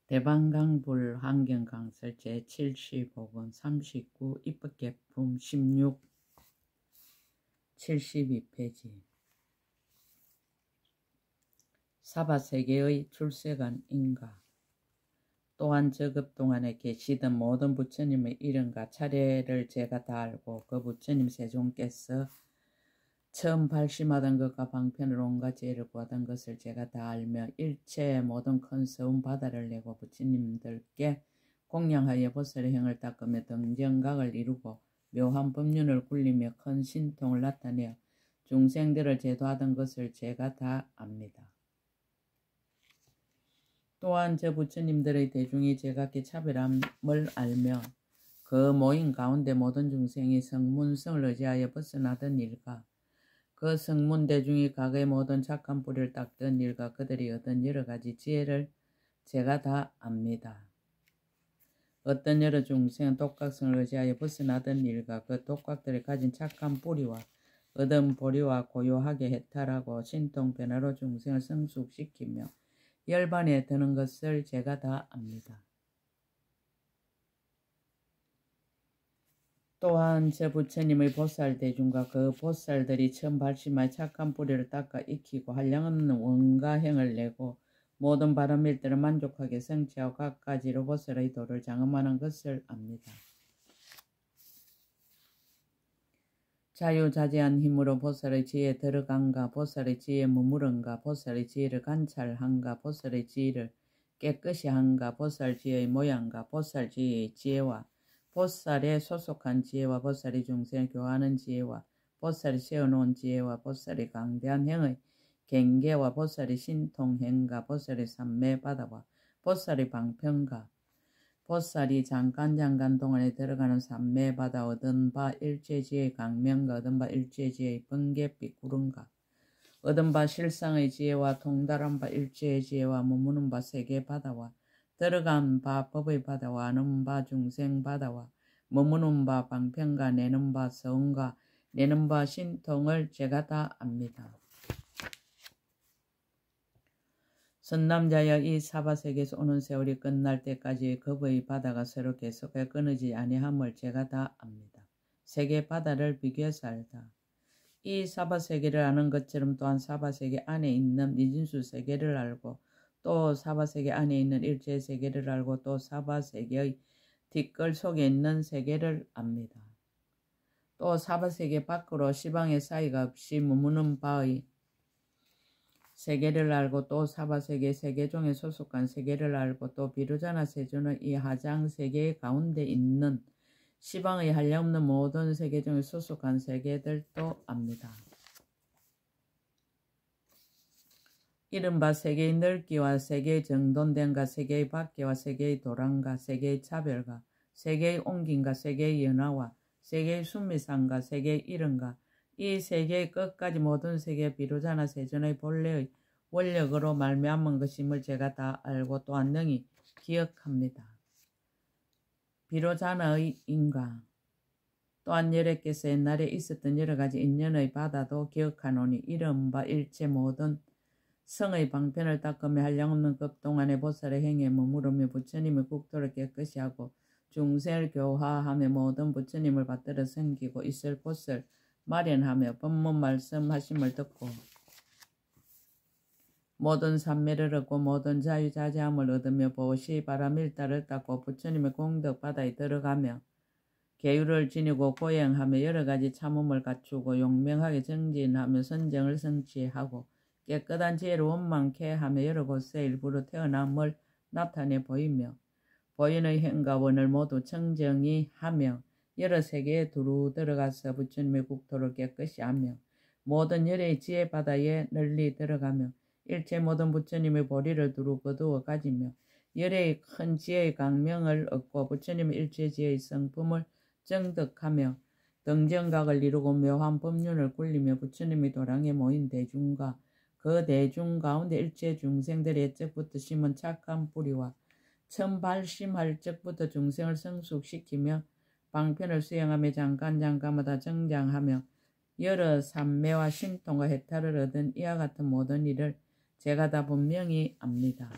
대방강불 환경강설 제75권 39 입법개품 16 72페이지 사바세계의 출세관 인가 또한 저급 동안에 계시던 모든 부처님의 이름과 차례를 제가 다 알고 그 부처님 세종께서 처음 발심하던 것과 방편을 온갖 지혜를 구하던 것을 제가 다 알며 일체의 모든 큰 서운 바다를 내고 부처님들께 공양하여 보살의 형을 닦으며 등정각을 이루고 묘한 법륜을 굴리며 큰 신통을 나타내어 중생들을 제도하던 것을 제가 다 압니다. 또한 저 부처님들의 대중이 제각기 차별함을 알며 그 모임 가운데 모든 중생이 성문성을 의지하여 벗어나던 일과 그 성문 대중이 각의 모든 착한 뿌리를 닦던 일과 그들이 얻은 여러 가지 지혜를 제가 다 압니다. 어떤 여러 중생은 독각성을 의지하여 벗어나던 일과 그 독각들이 가진 착한 뿌리와 얻은 보리와 고요하게 해탈하고 신통 변화로 중생을 성숙시키며 열반에 드는 것을 제가 다 압니다. 또한 저 부처님의 보살 대중과 그 보살들이 처음 발심하여 착한 뿌리를 닦아 익히고 한량없는 원가행을 내고 모든 바람일들을 만족하게 성취하고 각가지로 보살의 도를 장엄하는 것을 압니다. 자유자재한 힘으로 보살의 지혜에 들어간가 보살의 지혜에 머무른가 보살의 지혜를 관찰한가 보살의 지혜를 깨끗이 한가 보살 지혜의 모양과 보살 지혜의 지혜와 보살에 소속한 지혜와 보살이 중생을 교화하는 지혜와 보살이 세워놓은 지혜와 보살이 강대한 행의 경계와 보살이 신통행과 보살이 삼매바다와 보살이 방편가 보살이 잠깐 동안에 들어가는 삼매바다 얻은 바 일체지혜의 강명과 얻은 바 일체지혜의 번갯빛 구름과 얻은 바 실상의 지혜와 통달한 바 일체의 지혜와 머무는 바 세계바다와 들어간 바 법의 바다와 아는 바 중생 바다와 머무는 바 방편과 내는 바 서운과 내는 바 신통을 제가 다 압니다. 선남자여 이 사바세계에서 오는 세월이 끝날 때까지 급의 바다가 서로 계속해 끊어지지 아니함을 제가 다 압니다. 세계 바다를 비교해 살다. 이 사바세계를 아는 것처럼 또한 사바세계 안에 있는 미진수 세계를 알고 또 사바세계 안에 있는 일체 세계를 알고 또 사바세계의 뒷걸 속에 있는 세계를 압니다. 또 사바세계 밖으로 시방의 사이가 없이 머무는 바의 세계를 알고 또 사바세계 세계종에 소속한 세계를 알고 또 비로자나 세존의 이 하장세계 가운데 있는 시방의 한량없는 모든 세계종에 소속한 세계들도 압니다. 이른바 세계의 넓기와 세계의 정돈됨과 세계의 밖에와 세계의 도랑과 세계의 차별과 세계의 옮김과 세계의 연화와 세계의 순미상과 세계의 이름과 이 세계의 끝까지 모든 세계 비로자나 세존의 본래의 원력으로 말미암은 것임을 제가 다 알고 또한 능히 기억합니다. 비로자나의 인가 또한 여래께서 옛날에 있었던 여러 가지 인연의 바다도 기억하노니 이른바 일체 모든 성의 방편을 닦으며 한량없는 급동안의 보살의 행에 머무르며 부처님의 국토를 깨끗이 하고 중생을 교화하며 모든 부처님을 받들어 섬기고 있을 곳을 마련하며 법문 말씀하심을 듣고 모든 삼매를 얻고 모든 자유자재함을 얻으며 보시 바람일다를 닦고 부처님의 공덕 바다에 들어가며 계율을 지니고 고행하며 여러 가지 참음을 갖추고 용맹하게 정진하며 선정을 성취하고 깨끗한 지혜를 원만케 하며 여러 곳에 일부러 태어남을 나타내 보이며 보인의 행과 원을 모두 청정히 하며 여러 세계에 두루 들어가서 부처님의 국토를 깨끗이 하며 모든 열의 지혜 바다에 널리 들어가며 일체 모든 부처님의 보리를 두루 거두어 가지며 열의 큰 지혜의 강명을 얻고 부처님의 일체 지혜의 성품을 정득하며 등정각을 이루고 묘한 법륜을 굴리며 부처님의 도량에 모인 대중과 그 대중 가운데 일체 중생들의 옛적부터 심은 착한 뿌리와 처음 발심할 적부터 중생을 성숙시키며 방편을 수행하며 잠깐마다 정장하며 여러 삼매와 신통과 해탈을 얻은 이와 같은 모든 일을 제가 다 분명히 압니다.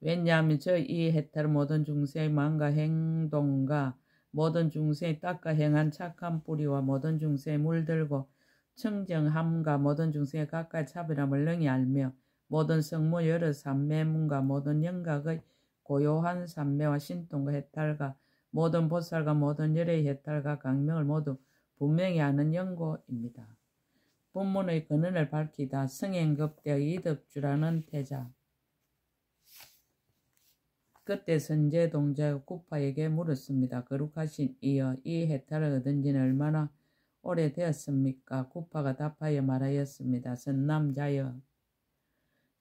왜냐하면 저 이 해탈은 모든 중생의 마음과 행동과 모든 중생의 닦아 행한 착한 뿌리와 모든 중생의 물들고 청정함과 모든 중생의 각각 차별함을 능히 알며 모든 성모 여러 삼매문과 모든 영각의 고요한 삼매와 신통과 해탈과 모든 보살과 모든 열의 해탈과 강명을 모두 분명히 아는 연고입니다. 본문의 근원을 밝히다 성행급대의 이덕주라는 태자. 그때 선제동자가 구파에게 물었습니다. 거룩하신 이여, 이 해탈을 얻은 지는 얼마나 오래되었습니까? 구파가 답하여 말하였습니다. 선남자여,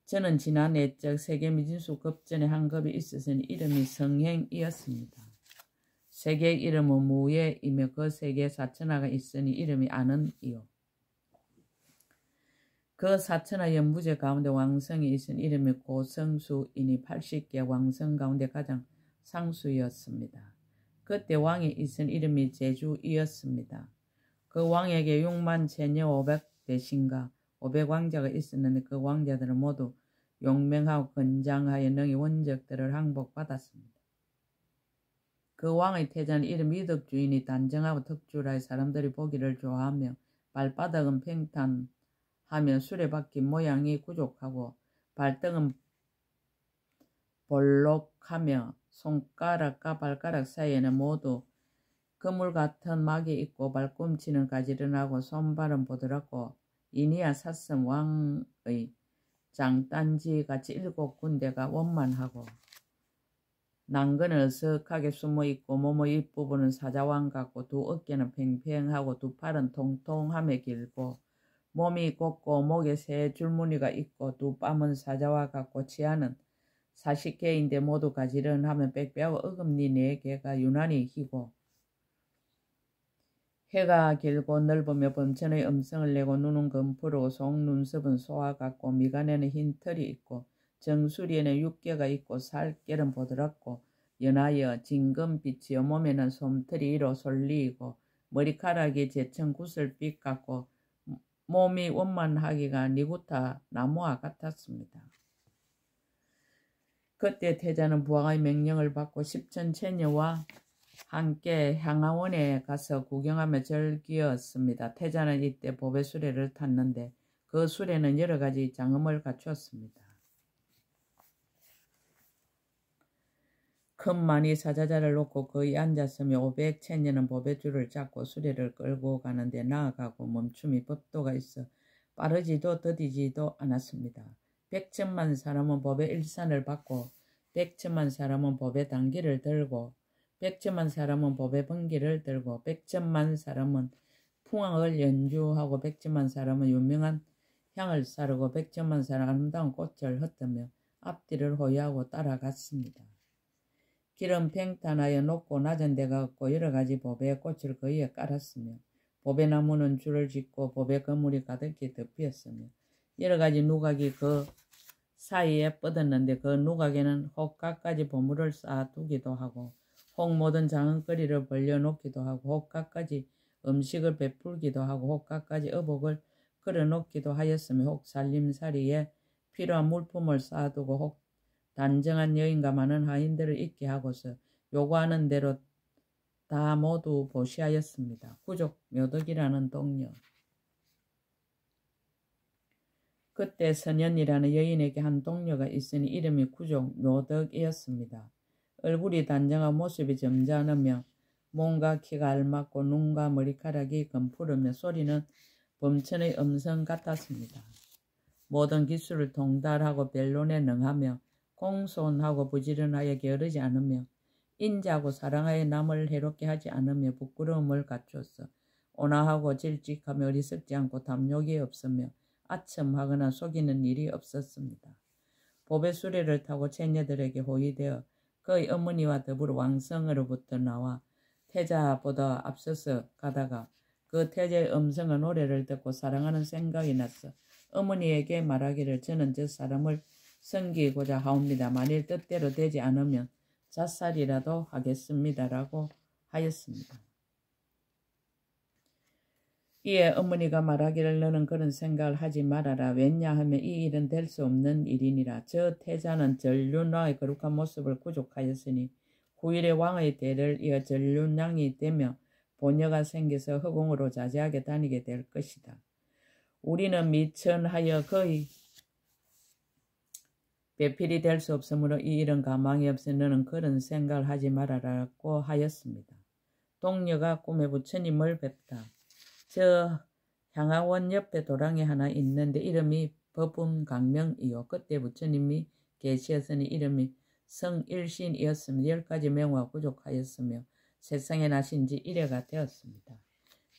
저는 지난 애적 세계 미진수 급전에 한 급이 있었으니 이름이 성행이었습니다. 세계의 이름은 무예이며 그 세계에 사천하가 있으니 이름이 아는이요. 그 사천하 연부제 가운데 왕성이 있은 이름이 고성수이니 80개 왕성 가운데 가장 상수였습니다. 그때 왕이 있은 이름이 제주이었습니다. 그 왕에게 6만 체녀 500대신가 500왕자가 있었는데 그 왕자들은 모두 용맹하고 건장하여 능히 원적들을 항복받았습니다. 그 왕의 태자는 이름 이덕주이니 단정하고 덕주라의 사람들이 보기를 좋아하며 발바닥은 평탄하며 수레바퀴 모양이 구족하고 발등은 볼록하며 손가락과 발가락 사이에는 모두 그물 같은 막이 있고 발꿈치는 가지런하고 손발은 부드럽고 이니야 사슴 왕의 장단지 같이 7군데가 원만하고 난근은 어석하게 숨어있고 몸의 윗부분은 사자왕 같고 두 어깨는 팽팽하고 두 팔은 통통하며 길고 몸이 곱고 목에 새 줄무늬가 있고 두 뺨은 사자와 같고 치아는 40개인데 모두 가지런하며 빽빽하고 어금니 4개가 유난히 희고 해가 길고 넓으며 범천의 음성을 내고 눈은 검푸르고 속눈썹은 소와 같고 미간에는 흰 털이 있고 정수리에는 6개가 있고 살결은 부드럽고 연하여 진금빛이요 몸에는 솜털이 위로 솔리이고 머리카락이 제천 구슬빛 같고 몸이 원만하기가 니구타 나무와 같았습니다. 그때 태자는 부하의 명령을 받고 10,000체녀와 함께 향화원에 가서 구경하며 즐기었습니다. 태자는 이때 보배 수레를 탔는데 그 수레는 여러 가지 장엄을 갖추었습니다. 큰 많이 사자자를 놓고 거의 앉았으며 500체녀는 보배줄을 잡고 수레를 끌고 가는데 나아가고 멈춤이 법도가 있어 빠르지도 더디지도 않았습니다. 100천만 사람은 법의 일산을 받고 100천만 사람은 법의 단기를 들고 100천만 사람은 법의 번기를 들고 100천만 사람은 풍악을 연주하고 100천만 사람은 유명한 향을 사르고 100천만 사람은 아름다운 꽃을 흩으며 앞뒤를 호위하고 따라갔습니다. 길은 평탄하여 높고 낮은 데가 없고 여러 가지 보배의 꽃을 거기에 깔았으며 보배나무는 줄을 짓고 보배 그물이 가득히 덮였으며 여러 가지 누각이 그 사이에 뻗었는데 그 누각에는 혹각까지 보물을 쌓아두기도 하고 혹 모든 장은거리를 벌려놓기도 하고 혹각까지 음식을 베풀기도 하고 혹각까지 어복을 걸어놓기도 하였으며 혹 살림살이에 필요한 물품을 쌓아두고 혹 단정한 여인과 많은 하인들을 있게 하고서 요구하는 대로 다 모두 보시하였습니다. 구족 묘덕이라는 동료. 그때 선연이라는 여인에게 한 동료가 있으니 이름이 구족 묘덕이었습니다. 얼굴이 단정하고 모습이 점잖으며 몸과 키가 알맞고 눈과 머리카락이 검푸르며 소리는 범천의 음성 같았습니다. 모든 기술을 통달하고 변론에 능하며 공손하고 부지런하여 게으르지 않으며 인자하고 사랑하여 남을 해롭게 하지 않으며 부끄러움을 갖추었어. 온화하고 질직하며 어리석지 않고 탐욕이 없으며 아첨하거나 속이는 일이 없었습니다. 보배 수레를 타고 체녀들에게 호위되어 그의 어머니와 더불어 왕성으로부터 나와 태자보다 앞서서 가다가 그 태자의 음성과 노래를 듣고 사랑하는 생각이 났어. 어머니에게 말하기를 저는 저 사람을 섬기고자 하옵니다. 만일 뜻대로 되지 않으면 자살이라도 하겠습니다라고 하였습니다. 이에 어머니가 말하기를 너는 그런 생각을 하지 말아라. 왜냐하면 이 일은 될 수 없는 일이니라. 저 태자는 전륜왕의 거룩한 모습을 구족하였으니 후일의 왕의 대를 이어 전륜왕이 되며 보녀가 생겨서 허공으로 자제하게 다니게 될 것이다. 우리는 미천하여 거의 배필이 될 수 없으므로 이 일은 가망이 없으니 너는 그런 생각을 하지 말아라고 하였습니다. 동녀가 꿈에 부처님을 뵙다. 저 향화원 옆에 도랑이 하나 있는데 이름이 법운강명이요. 그때 부처님이 계시었으니 이름이 성일신이었으며 10가지 명화가 부족하였으며 세상에 나신 지 1회가 되었습니다.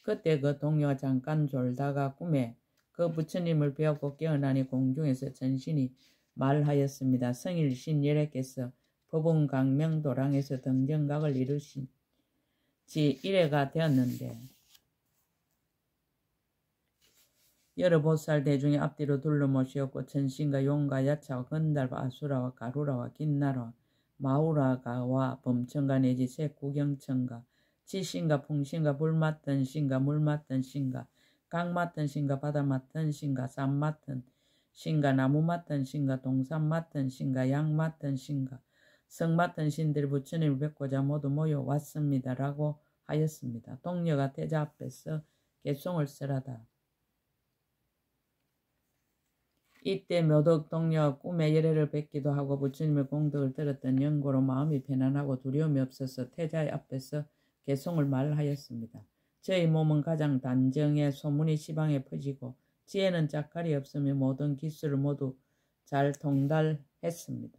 그때 그 동료가 잠깐 졸다가 꿈에 그 부처님을 배웠고 깨어나니 공중에서 전신이 말하였습니다. 성일신 열애께서 법운강명도랑에서 등정각을 이루신 지 1회가 되었는데 여러 보살 대중의 앞뒤로 둘러모시었고 천신과 용과 야차와 건달과 아수라와 가루라와 긴나라와 마우라가와 범천가 내지 색구경천가 지신가 풍신가 불 맡던 신가 물 맡던 신가 강 맡던 신가 바다 맡던 신가 산 맡던 신가 나무 맡던 신가 동산 맡던 신가 양 맡던 신가 성 맡던 신들이 부처님을 뵙고자 모두 모여왔습니다. 라고 하였습니다. 동료가 태자 앞에서 개송을 쓰라다. 이때 묘덕 동료가 꿈에 열애를 뵙기도 하고 부처님의 공덕을 들었던 연고로 마음이 편안하고 두려움이 없어서 태자의 앞에서 개송을 말하였습니다. 저희 몸은 가장 단정해 소문이 시방에 퍼지고 지혜는 짝갈이 없으며 모든 기술을 모두 잘 통달했습니다.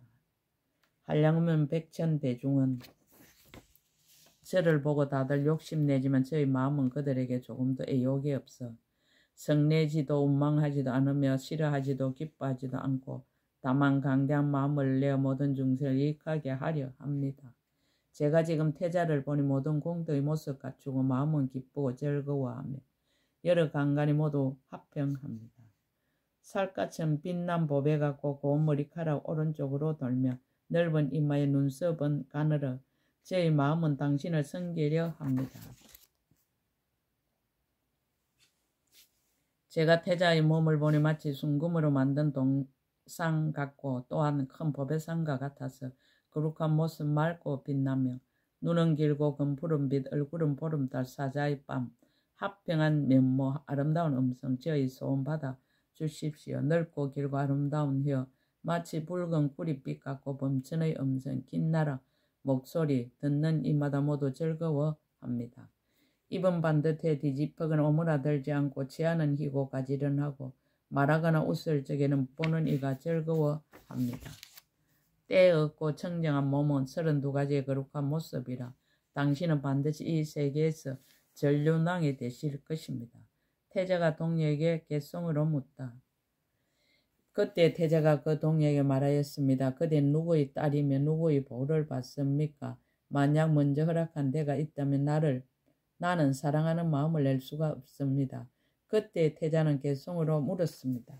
한량하면 백천대중은 저를 보고 다들 욕심내지만 저희 마음은 그들에게 조금도 애욕이 없어 성내지도 원망하지도 않으며 싫어하지도 기뻐하지도 않고 다만 강대한 마음을 내어 모든 중생을 이익하게 하려 합니다. 제가 지금 태자를 보니 모든 공덕의 모습 갖추고 마음은 기쁘고 즐거워하며 여러 강간이 모두 합평합니다. 살갗은 빛난 보배 같고 고운 머리카락 오른쪽으로 돌며 넓은 이마에 눈썹은 가늘어 저의 마음은 당신을 섬기려 합니다. 제가 태자의 몸을 보니 마치 순금으로 만든 동상 같고 또한 큰 보배상과 같아서 거룩한 모습 맑고 빛나며 눈은 길고 금푸른빛 얼굴은 보름달 사자의 뺨 합평한 면모 아름다운 음성 저의 소원 받아 주십시오. 넓고 길고 아름다운 혀 마치 붉은 꾸릿빛 같고 범천의 음성 긴나라 목소리 듣는 이마다 모두 즐거워합니다. 입은 반듯해 뒤집히거나 오므라들지 않고 치아는 희고 가지런하고 말하거나 웃을 적에는 보는 이가 즐거워합니다. 때 없고 청정한 몸은 32가지의 거룩한 모습이라 당신은 반드시 이 세계에서 전륜왕이 되실 것입니다. 태자가 동료에게 개송으로 묻다. 그때 태자가 그 동료에게 말하였습니다. 그대 누구의 딸이며 누구의 보를 받습니까? 만약 먼저 허락한 데가 있다면 나는 사랑하는 마음을 낼 수가 없습니다. 그때 태자는 개송으로 물었습니다.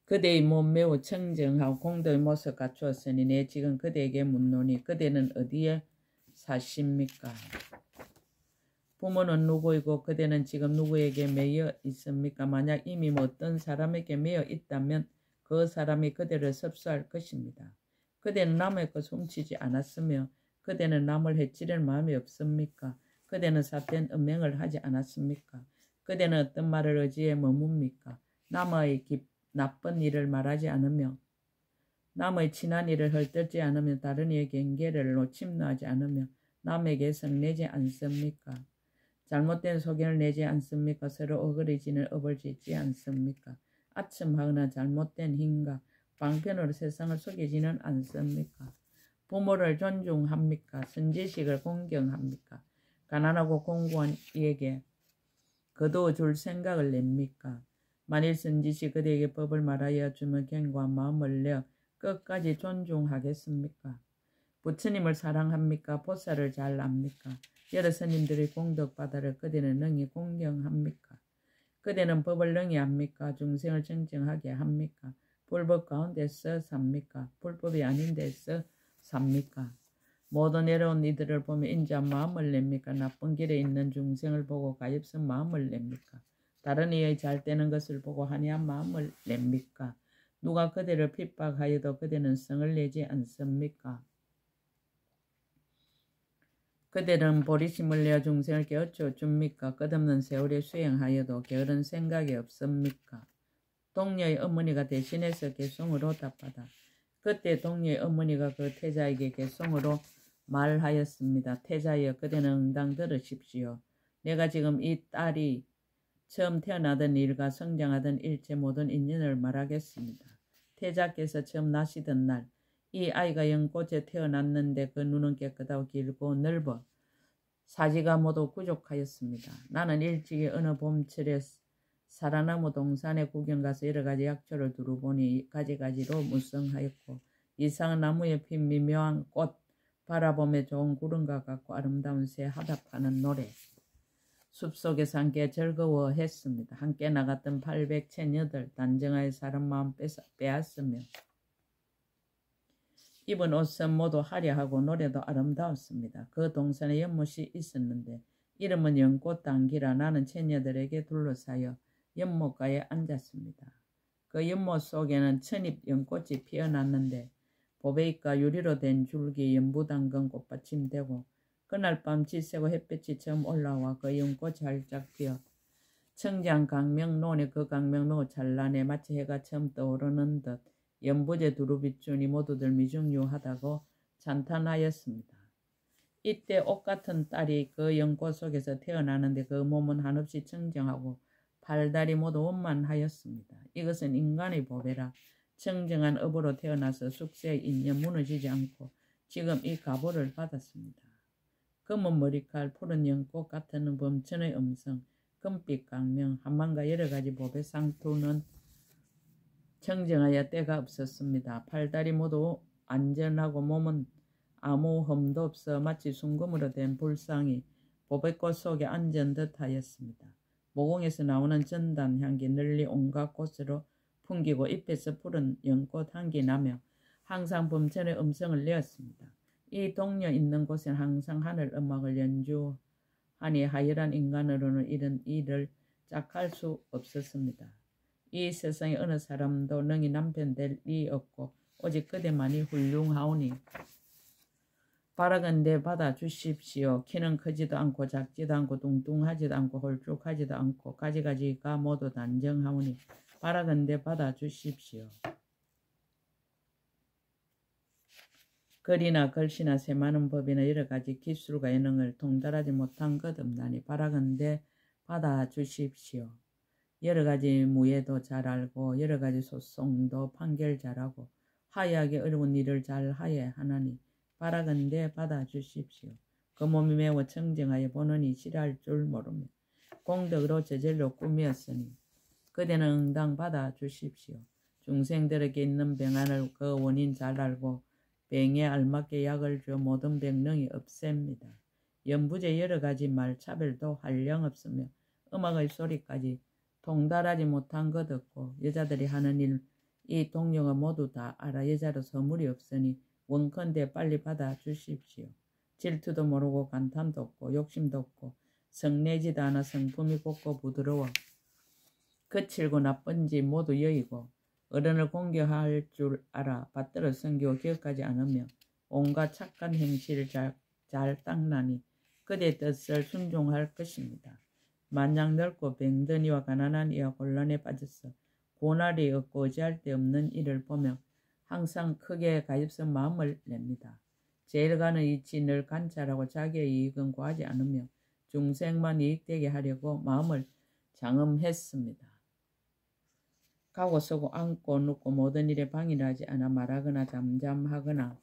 그대의 몸 매우 청정하고 공덕의 모습 갖추었으니 내 지금 그대에게 묻노니 그대는 어디에 사십니까? 부모는 누구이고 그대는 지금 누구에게 매여 있습니까? 만약 이미 어떤 사람에게 매여 있다면 그 사람이 그대를 섭수할 것입니다. 그대는 남의 것을 훔치지 않았으며 그대는 남을 해치려는 마음이 없습니까? 그대는 사태한 음행을 하지 않았습니까? 그대는 어떤 말을 의지해 머뭅니까? 남의 나쁜 일을 말하지 않으며 남의 친한 일을 헐뜯지 않으며 다른 이의 경계를 침노하지 않으며 남에게 성내지 않습니까? 잘못된 소견을 내지 않습니까? 서로 어그러지는 업을 짓지 않습니까? 아첨하거나 잘못된 힘과 방편으로 세상을 속이지는 않습니까? 부모를 존중합니까? 선지식을 공경합니까? 가난하고 공고한 이에게 거두어 줄 생각을 냅니까? 만일 선지식 그대에게 법을 말하여 주면 견고한 마음을 내어 끝까지 존중하겠습니까? 부처님을 사랑합니까? 보살을 잘 압니까? 여러 스님들의 공덕바다를 그대는 능히 공경합니까? 그대는 법을 능히 합니까? 중생을 정정하게 합니까? 불법 가운데서 삽니까? 불법이 아닌 데서 삽니까? 모든 외로운 이들을 보며 인자한 마음을 냅니까? 나쁜 길에 있는 중생을 보고 가엾은 마음을 냅니까? 다른 이의 잘되는 것을 보고 한이한 마음을 냅니까? 누가 그대를 핍박하여도 그대는 성을 내지 않습니까? 그대는 보리심을 내어 중생을 깨우쳐 줍니까? 끝없는 세월에 수행하여도 게으른 생각이 없습니까? 동료의 어머니가 대신해서 개송으로 답하다. 그때 동료의 어머니가 그 태자에게 개송으로 말하였습니다. 태자여, 그대는 응당 들으십시오. 내가 지금 이 딸이 처음 태어나던 일과 성장하던 일체 모든 인연을 말하겠습니다. 태자께서 처음 나시던 날, 이 아이가 연꽃에 태어났는데 그 눈은 깨끗하고 길고 넓어 사지가 모두 부족하였습니다. 나는 일찍이 어느 봄철에 사라나무 동산에 구경 가서 여러 가지 약초를 두루 보니 가지가지로 무성하였고 이상한 나무에 핀 미묘한 꽃 바라보며 좋은 구름과 같고 아름다운 새 하답하는 노래. 숲속에서 함께 즐거워했습니다. 함께 나갔던 800채녀들 단정하여 사람 마음 빼앗으며 입은 옷은 모두 화려하고 노래도 아름다웠습니다. 그 동산에 연못이 있었는데 이름은 연꽃 단기라. 나는 채녀들에게 둘러싸여 연못가에 앉았습니다. 그 연못 속에는 천잎 연꽃이 피어났는데 보배잎과 유리로 된 줄기에 연부당근 꽃받침 되고 그날 밤 지새고 햇볕이 처음 올라와 그 연꽃이 활짝 피어 청장 강명론에 그 강명로 찬란해 마치 해가 처음 떠오르는 듯 연부제 두루 비추니 모두들 미중유하다고 찬탄하였습니다. 이때 옷같은 딸이 그 연꽃 속에서 태어나는데 그 몸은 한없이 청정하고 팔다리 모두 원만하였습니다. 이것은 인간의 보배라. 청정한 업으로 태어나서 숙세의 인연 무너지지 않고 지금 이 가보를 받았습니다. 검은 머리칼, 푸른 연꽃 같은 범천의 음성, 금빛 강명, 한만과 여러 가지 보배 상투는 청정하여 때가 없었습니다. 팔다리 모두 안전하고 몸은 아무 흠도 없어 마치 순금으로 된 불상이 보배꽃 속에 앉은 듯 하였습니다. 모공에서 나오는 전단 향기 널리 온갖 곳으로 풍기고 잎에서 푸른 연꽃 향기 나며 항상 범천의 음성을 내었습니다. 이 동료 있는 곳엔 항상 하늘 음악을 연주하니 하열한 인간으로는 이런 일을 짝할 수 없었습니다. 이 세상에 어느 사람도 능히 남편 될 리 없고 오직 그대만이 훌륭하오니 바라건대 받아주십시오. 키는 크지도 않고 작지도 않고 뚱뚱하지도 않고 홀쭉하지도 않고 가지가지가 모두 단정하오니 바라건대 받아주십시오. 글이나 글씨나 세마는 법이나 여러 가지 기술과 예능을 통달하지 못한 것 없나니 바라건대 받아주십시오. 여러 가지 무예도 잘 알고 여러 가지 소송도 판결 잘하고 하야하게 어려운 일을 잘 하하나니 바라건대 받아주십시오. 그 몸이 매우 청정하여 보느니 싫어할 줄 모르며 공덕으로 저절로 꾸몄으니 그대는 응당 받아주십시오. 중생들에게 있는 병안을 그 원인 잘 알고 병에 알맞게 약을 줘 모든 병능이 없앱니다. 연부제 여러 가지 말 차별도 한량없으며 음악의 소리까지 통달하지 못한 것 없고 여자들이 하는 일 이 동료가 모두 다 알아 여자로 서물이 없으니 원컨대 빨리 받아주십시오. 질투도 모르고 간탐도 없고 욕심도 없고 성내지도 않아 성품이 곱고 부드러워 거칠고 나쁜지 모두 여의고 어른을 공경할 줄 알아 받들어 섬기고 기억하지 않으며 온갖 착한 행실을 잘 닦나니 그대 뜻을 순종할 것입니다. 만약 넓고 병든이와 가난한 이와 곤란에 빠졌어 고날이 없고 의지할 데 없는 이를 보며 항상 크게 가엾은 마음을 냅니다. 제일 가는 이치 늘 관찰하고 자기의 이익은 구하지 않으며 중생만 이익되게 하려고 마음을 장엄했습니다. 가고 서고 앉고 눕고 모든 일에 방일하지 않아 말하거나 잠잠하거나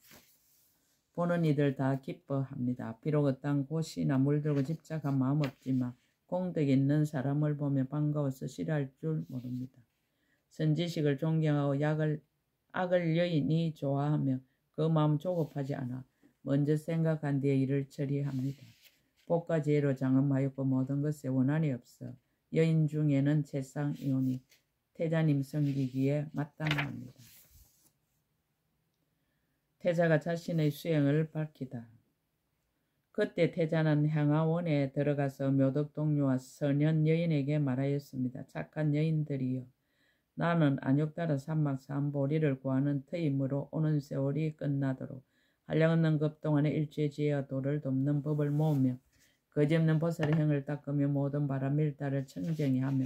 보는 이들 다 기뻐합니다. 비록 어떤 곳이나 물들고 집착한 마음 없지만 공덕 있는 사람을 보며 반가워서 싫어할 줄 모릅니다. 선지식을 존경하고 악을 여인이 좋아하며 그 마음 조급하지 않아 먼저 생각한 뒤에 일을 처리합니다. 복과 지혜로 장엄하였고 모든 것에 원한이 없어 여인 중에는 최상이오니 태자님 섬기기에 마땅합니다. 태자가 자신의 수행을 밝히다. 그때 태자는 향화원에 들어가서 묘덕동료와 선현 여인에게 말하였습니다. 착한 여인들이여, 나는 안욕따라 삼막삼보리를 구하는 터이므로 오는 세월이 끝나도록 한량없는 급동안에 일제지혜와 도를 돕는 법을 모으며 거짓없는 보살의 형을 닦으며 모든 바람일다를 청정히 하며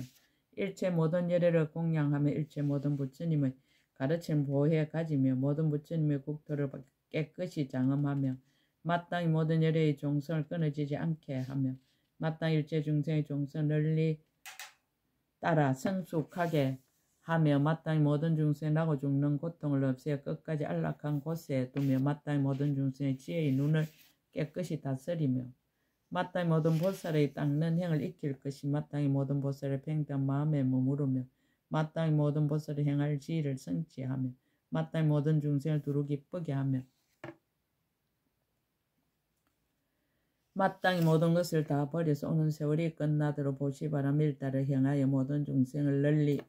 일체 모든 열애를 공양하며 일체 모든 부처님의 가르침 보호해 가지며 모든 부처님의 국토를 깨끗이 장엄하며 마땅히 모든 열애의 종성을 끊어지지 않게 하며 마땅히 일체 중생의 종성을 널리 따라 성숙하게 하며 마땅히 모든 중생의 나고 죽는 고통을 없애 끝까지 안락한 곳에 두며 마땅히 모든 중생의 지혜의 눈을 깨끗이 다스리며 마땅히 모든 보살의 닦는 행을 익힐 것이 마땅히 모든 보살의 평탄 마음에 머무르며 마땅히 모든 보살의 행할 지혜를 성취하며 마땅히 모든 중생을 두루 기쁘게 하며 마땅히 모든 것을 다 버려서 오는 세월이 끝나도록 보시바람 일다를 향하여 모든 중생을 널리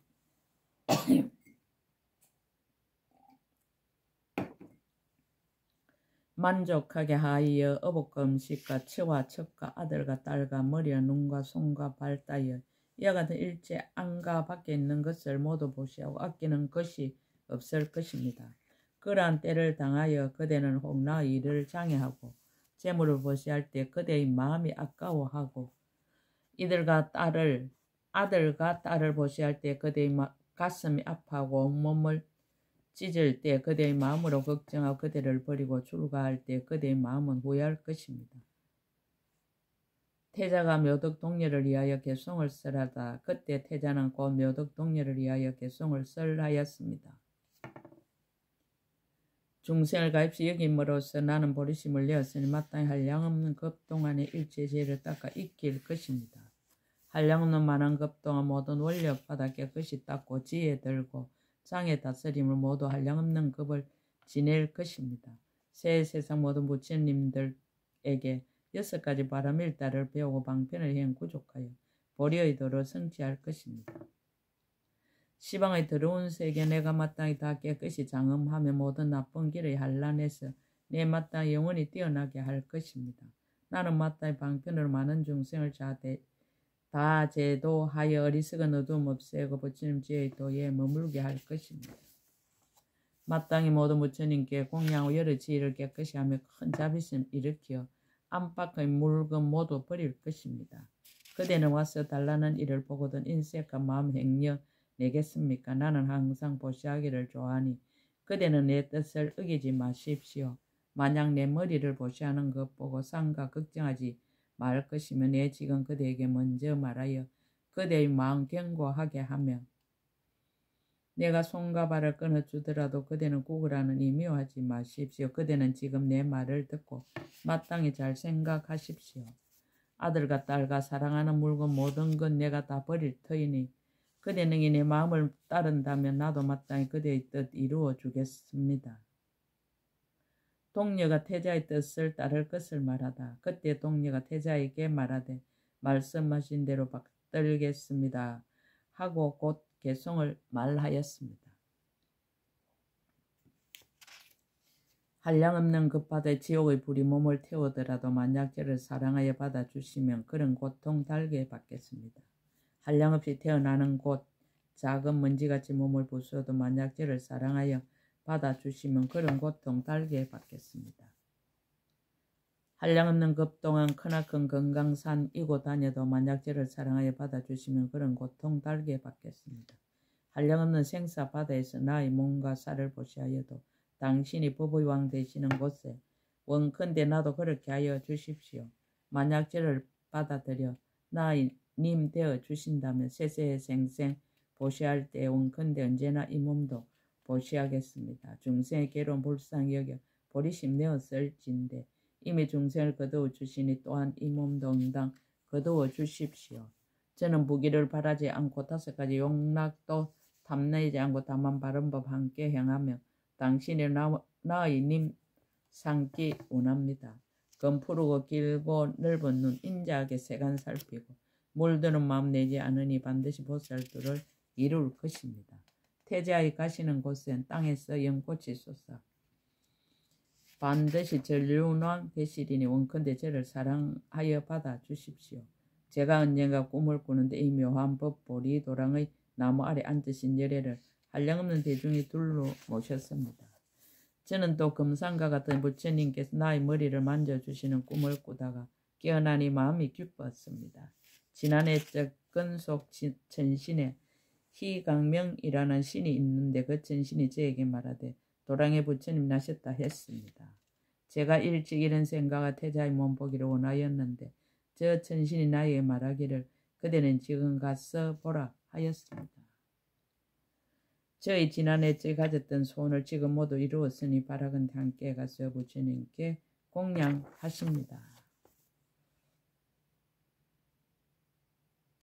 만족하게 하여 어복과 음식과 처와 척과 아들과 딸과 머리와 눈과 손과 발 따여 이와 같은 일체 안과 밖에 있는 것을 모두 보시하고 아끼는 것이 없을 것입니다. 그러한 때를 당하여 그대는 혹나의 일을 장애하고 재물을 보시할 때 그대의 마음이 아까워하고 아들과 딸을 보시할 때 그대의 가슴이 아파하고 온몸을 찢을 때 그대의 마음으로 걱정하고 그대를 버리고 출가할 때 그대의 마음은 후회할 것입니다. 태자가 묘덕동녀를 위하여 개송을 설하다. 그때 태자는 곧 묘덕동녀를 위하여 개송을 설하였습니다. 중생을 가입시 여김으로써 나는 보리심을 내었으니 마땅히 한량없는 급동안에 일체죄를 닦아 익힐 것입니다. 한량없는 많은 급동안 모든 원력 바닥 깨끗이 닦고 지혜 들고 장애 다스림을 모두 한량없는 급을 지낼 것입니다. 새 세상 모든 부처님들에게 6가지 바람일다를 배우고 방편을 행 구족하여 보리의 도를 성취할 것입니다. 시방의 더러운 세계 내가 마땅히 다 깨끗이 장엄하며 모든 나쁜 길의 한란에서 내 마땅히 영원히 뛰어나게 할 것입니다. 나는 마땅히 방편으로 많은 중생을 다 제도하여 어리석은 어두움 없애고 부처님 지혜의 도에 머물게 할 것입니다. 마땅히 모든 부처님께 공양하고 여러 지혜를 깨끗이 하며 큰 자비심 일으켜 안팎의 물건 모두 버릴 것입니다. 그대는 와서 달라는 일을 보거든 인색과 마음 행여 내겠습니까? 나는 항상 보시하기를 좋아하니 그대는 내 뜻을 어기지 마십시오. 만약 내 머리를 보시하는 것 보고 상가 걱정하지 말 것이며 내 지금 그대에게 먼저 말하여 그대의 마음 견고하게 하며 내가 손과 발을 끊어주더라도 그대는 구걸하느니 미워하지 마십시오. 그대는 지금 내 말을 듣고 마땅히 잘 생각하십시오. 아들과 딸과 사랑하는 물건 모든 건 내가 다 버릴 터이니 그대는 내 마음을 따른다면 나도 마땅히 그대의 뜻 이루어 주겠습니다. 동녀가 태자의 뜻을 따를 것을 말하다. 그때 동녀가 태자에게 말하되 말씀하신 대로 받들겠습니다 하고 곧 개송을 말하였습니다. 한량없는 급바다에 지옥의 불이 몸을 태우더라도 만약 저를 사랑하여 받아주시면 그런 고통 달게 받겠습니다. 한량없이 태어나는 곳 작은 먼지같이 몸을 부수어도 만약 저를 사랑하여 받아주시면 그런 고통 달게 받겠습니다. 한량없는 급동안 크나큰 건강산 이고 다녀도 만약 저를 사랑하여 받아주시면 그런 고통 달게 받겠습니다. 한량없는 생사 바다에서 나의 몸과 살을 보시하여도 당신이 법의 왕 되시는 곳에 원컨대 나도 그렇게 하여 주십시오. 만약 저를 받아들여 나의 님 되어 주신다면 세세의 생생 보시할 때 원컨대 언제나 이 몸도 보시하겠습니다. 중생의 괴로운 불쌍히 여겨 보리심 내었을진데 이미 중생을 거두어 주시니 또한 이 몸도 응당 거두어 주십시오. 저는 부귀를 바라지 않고 5가지 용락도 탐내지 않고 다만 바른 법 함께 행하며 당신의 나의 님 삼기 원합니다. 검푸르고 길고 넓은 눈 인자하게 세간 살피고 물드는 마음 내지 않으니 반드시 보살도를 이룰 것입니다. 태자의 가시는 곳엔 땅에서 연꽃이 솟아 반드시 전륜왕 되시리니 원컨대 저를 사랑하여 받아 주십시오. 제가 언젠가 꿈을 꾸는데 이 묘한 법보리 도랑의 나무 아래 앉으신 열애를 한량없는 대중이 둘러 모셨습니다. 저는 또 금상과 같은 부처님께서 나의 머리를 만져주시는 꿈을 꾸다가 깨어나니 마음이 기뻤습니다. 지난해 적근속 천신에 희강명이라는 신이 있는데 그 천신이 저에게 말하되 도랑의 부처님 나셨다 했습니다. 제가 일찍 이런 생각과 태자의 몸 보기를 원하였는데 저 천신이 나에게 말하기를 그대는 지금 가서 보라 하였습니다. 저희 지난해 가졌던 소원을 지금 모두 이루었으니 바라건대 함께 가서 부처님께 공양하십니다.